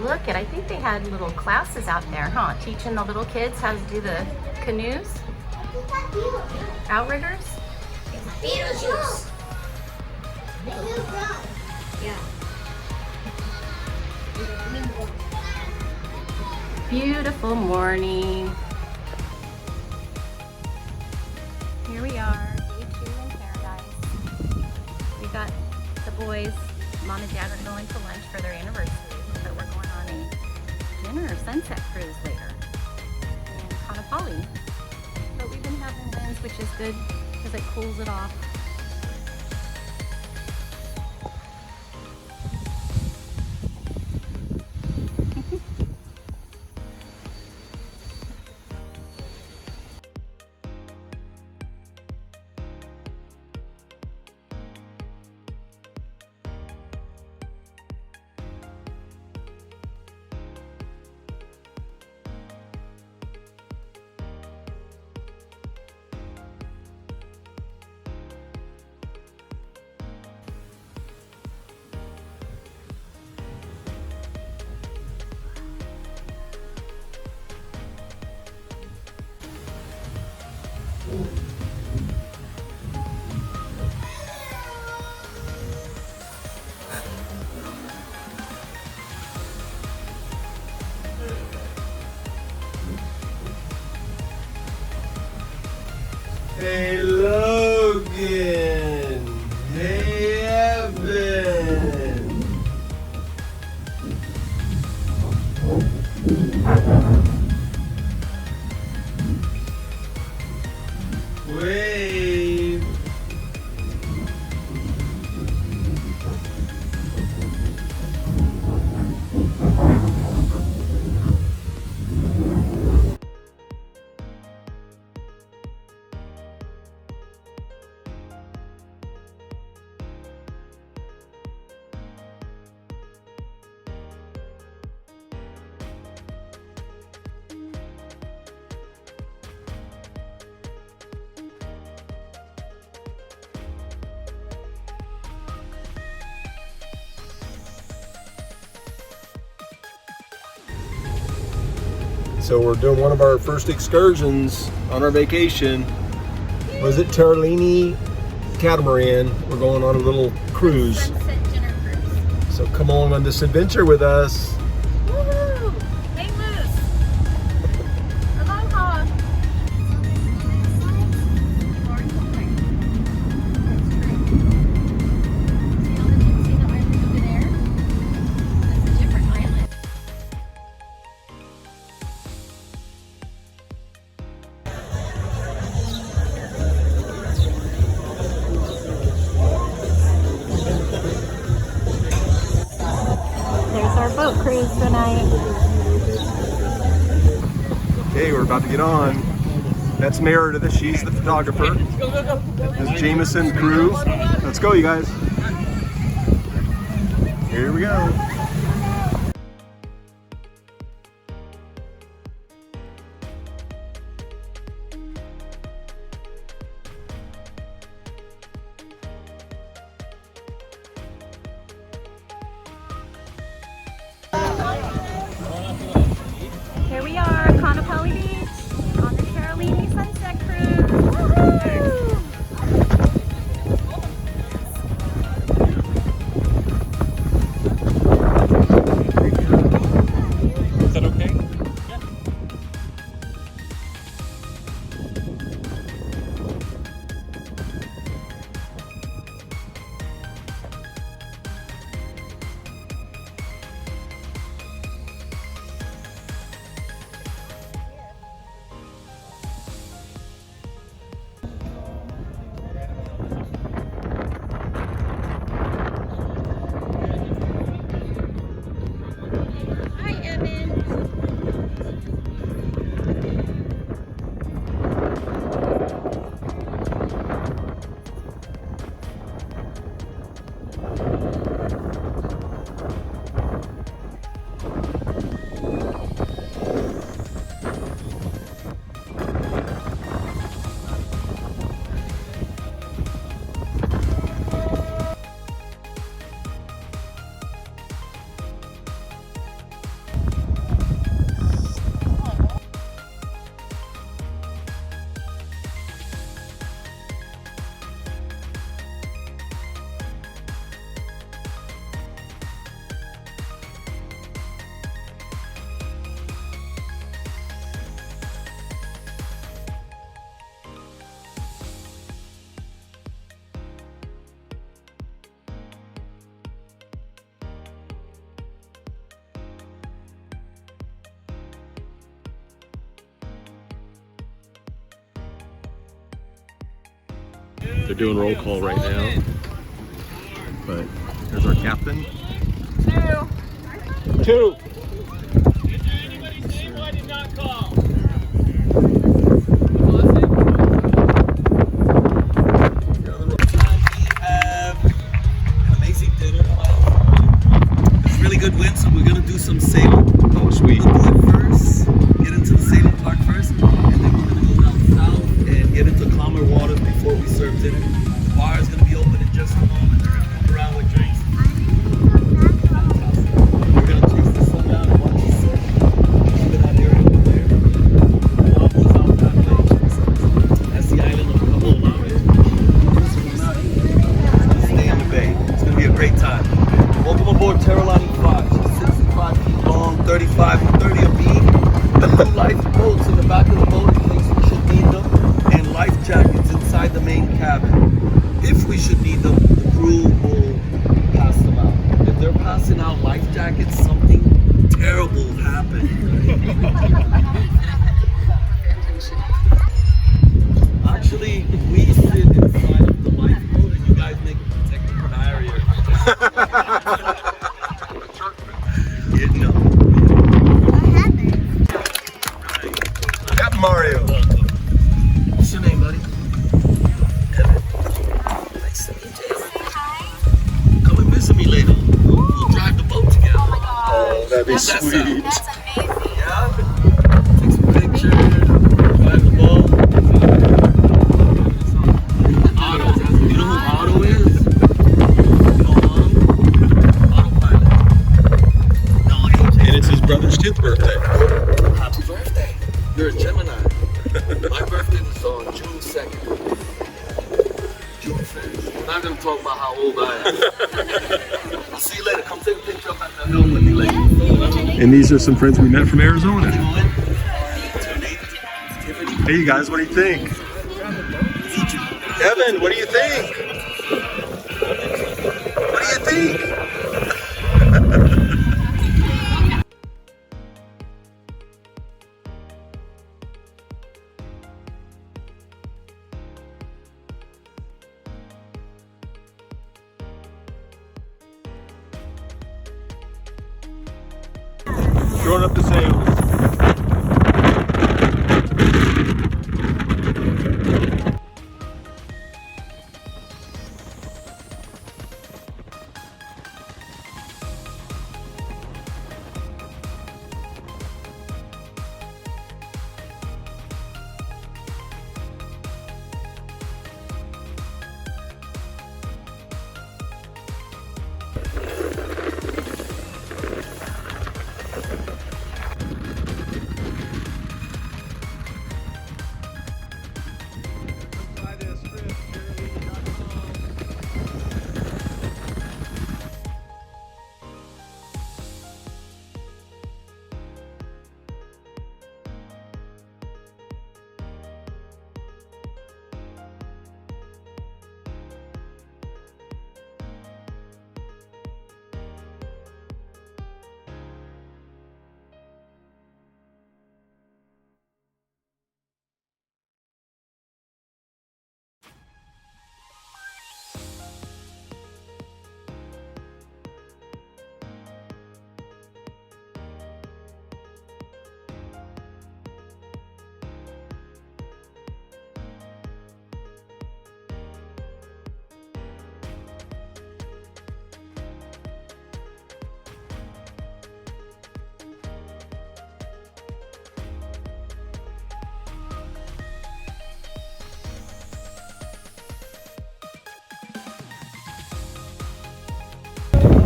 look at, I think they had little classes out there, huh? Teaching the little kids how to do the canoes. Outriggers? Beetlejuice. Yeah. Beautiful morning. Here we are, day 2 in paradise. We got the boys, Mom and Dad are going to lunch for their anniversary, but we're going on a dinner sunset cruise later in Kaanapali. But we've been having winds, which is good because it cools it off. Hey Logan! Hey Evan! Wave! So we're doing one of our first excursions on our vacation. Was it Teralani Catamaran? We're going on a little cruise. Sunset dinner cruise. So come along on this adventure with us. Woohoo! Hang loose! Aloha! See the island over there? That's a different island. There's our boat cruise tonight. Okay, we're about to get on. That's Meredith, she's the photographer. This is Jameson's crew. Let's go, you guys. Here we go. Here we are, Kaanapali Beach, on the Teralani Sunset Cruise. Woohoo! Is that okay? They're doing roll call right now. But there's our captain. Two. Good wind, so we're gonna do some sailing. Oh, sweet. We'll do it first, get into the sailing park first, and then we're gonna go down south and get into calmer waters before we serve dinner. The bar is gonna be open in just a moment. They're gonna come around with drinks. We're gonna chase the sun down and watch it set. Keep that area over there. Waffles out that way. That's the island of Cabo Labe. Stay in the bay. It's gonna be a great time. Welcome aboard Teralani 65 feet long, 35 and 30 a beam. The 2 lifeboats in the back of the boat in case we should need them, and life jackets inside the main cabin. If we should need them, the crew will pass them out. If they're passing out life jackets, something terrible will happen. Actually, we sit inside of the lifeboat and you guys make a protected area. Captain Mario. What's your name, buddy? Evan. Nice to meet you. Come and visit me later. We'll drive the boat together. Oh my gosh. Oh, that'd be How's that sweet. sound? That's amazing. Yeah? Take some pictures, drive the boat. Otto. You know who Otto is? You know Otto? Autopilot. No, AJ. And it's his brother's 10th birthday. Happy birthday. You're a Gemini. My birthday is on June 2nd. June 1st. We're not going to talk about how old I am. I'll see you later. Come take a picture up at the hill with me later. And these are some friends we met from Arizona. Hey, you guys, what do you think? Evan, what do you think? What do you think? Throwing up the sails.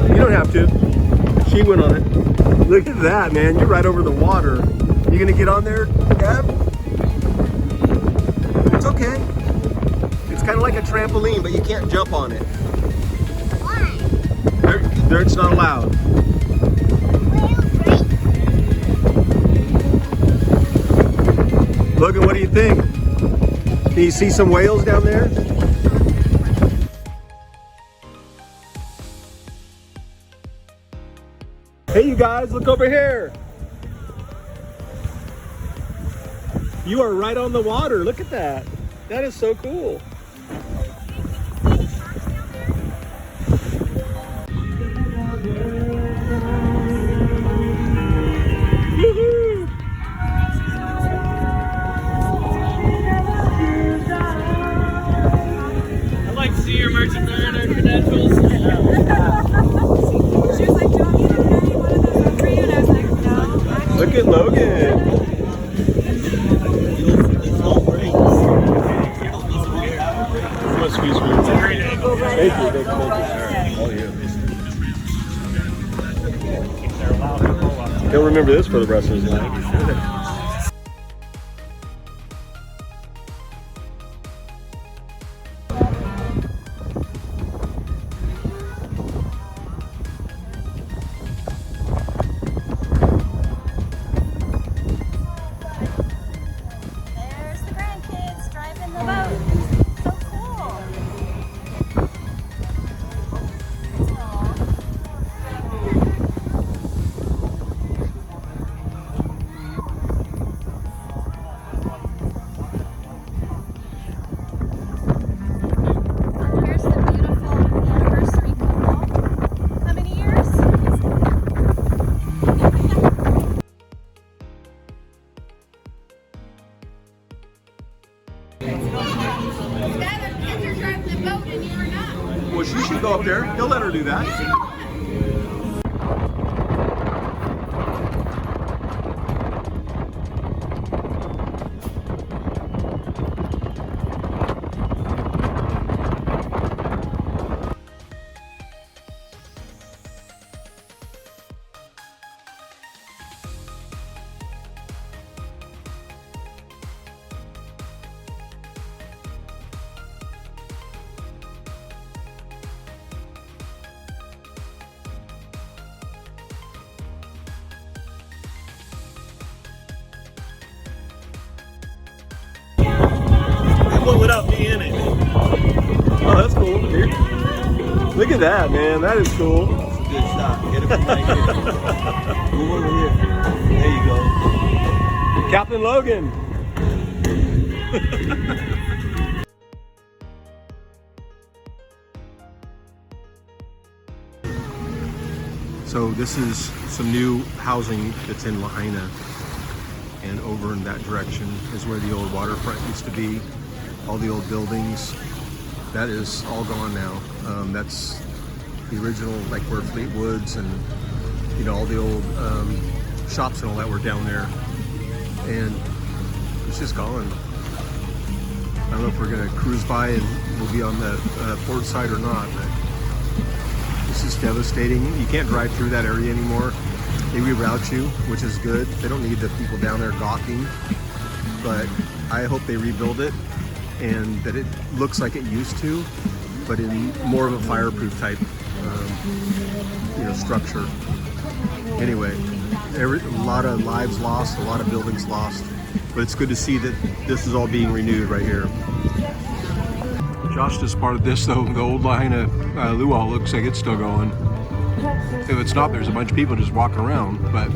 You don't have to. She went on it. Look at that, man. You're right over the water. You gonna get on there, Deb? It's okay. It's kind of like a trampoline, but you can't jump on it. Why? There, it's not allowed. Logan, what do you think? Can you see some whales down there? Hey, you guys, look over here. You are right on the water. Look at that. That is so cool. like to see your Merchant Mariner credentials. She was like, "Don't you have any one of those for you?" And I was like, "No." Actually, Look at Logan. Excuse me. Thank you. All you. He'll remember this for the rest of his life. There's the grandkids driving the boat. So cool. Here's the beautiful anniversary couple. How many years? Well, she should go up there. He'll let her do that. One without me in it. Oh, that's cool, dude. Look at that, man. That is cool. That's a good shot. Get it from right here. Move over here. There you go. Captain Logan. So this is some new housing that's in Lahaina, and over in that direction is where the old waterfront used to be. All the old buildings, that is all gone now. That's the original, like where Fleetwood's and all the old shops and all that were down there, and it's just gone. I don't know if we're gonna cruise by and we'll be on the port side or not, but this is devastating. You can't drive through that area anymore. They reroute you, which is good. They don't need the people down there gawking, but I hope they rebuild it and that it looks like it used to, but in more of a fireproof type structure. Anyway, a lot of lives lost, a lot of buildings lost, but it's good to see that this is all being renewed right here. Josh just spotted this though. The old Lahaina luau looks like it's still going. If it's not, there's a bunch of people just walking around, but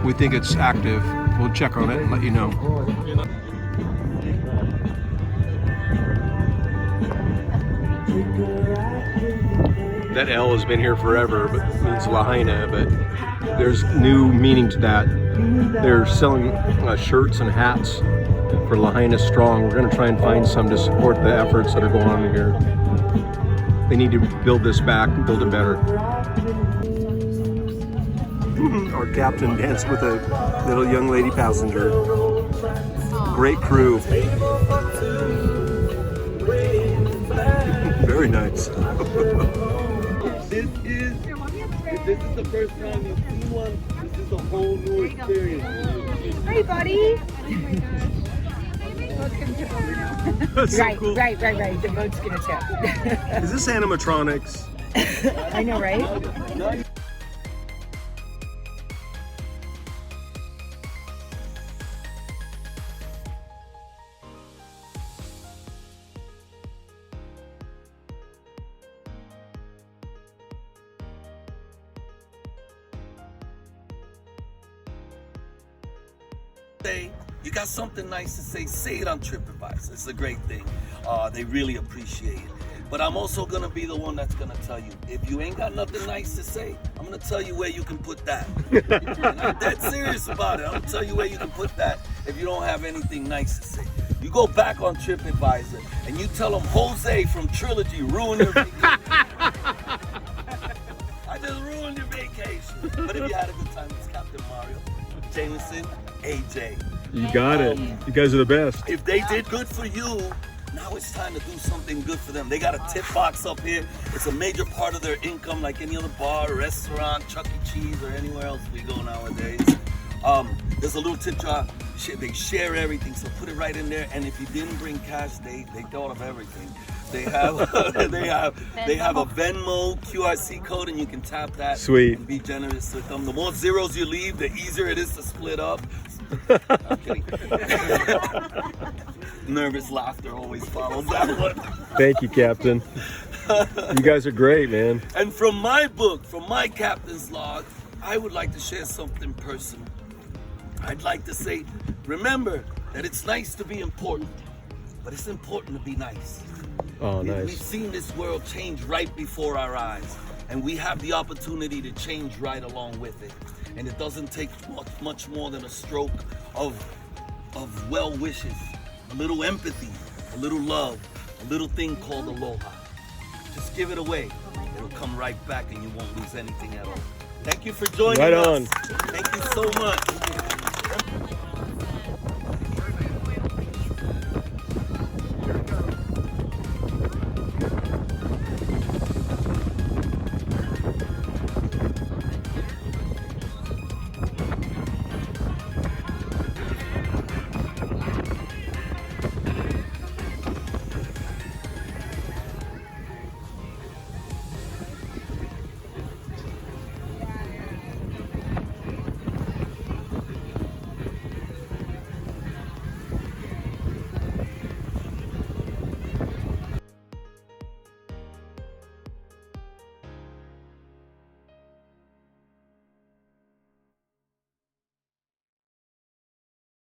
we think it's active. We'll check on it and let you know. That L has been here forever, but it means Lahaina, but there's new meaning to that. They're selling shirts and hats for Lahaina Strong. We're going to try and find some to support the efforts that are going on here. They need to build this back and build it better. Our captain danced with a little young lady passenger. Great crew. Very nice. If this is the first time you've seen one, this is a whole new experience. Hey, buddy. That's so Right, cool. right. The boat's gonna tip. Is this animatronics? I know, right? You got something nice to say it on TripAdvisor. It's a great thing. They really appreciate it. But I'm also gonna be the one that's gonna tell you, if you ain't got nothing nice to say, I'm gonna tell you where you can put that. And I'm dead serious about it. I'm gonna tell you where you can put that if you don't have anything nice to say. You go back on TripAdvisor and you tell them Jose from Trilogy ruined your vacation. I just ruined your vacation. But if you had a good time, it's Captain Mario, Jameson, AJ. You got it. You guys are the best. If they did good for you, now it's time to do something good for them. They got a tip box up here. It's a major part of their income, like any other bar, restaurant, Chuck E. Cheese, or anywhere else we go nowadays. There's a little tip jar. They share everything, so put it right in there. And if you didn't bring cash, they thought of everything. They have they have a Venmo QRC code, and you can tap that. Sweet. And be generous with them. The more zeros you leave, the easier it is to split up. I'm kidding. Nervous laughter always follows that one. Thank you, Captain. You guys are great, man. And from my book, from my captain's log, I would like to share something personal. I'd like to say, remember that it's nice to be important, but it's important to be nice. Oh, We've nice. seen this world change right before our eyes, and we have the opportunity to change right along with it. And it doesn't take much more than a stroke of well wishes, a little empathy, a little love, a little thing called aloha. Just give it away. It'll come right back and you won't lose anything at all. Thank you for joining Right us. on. Thank you so much.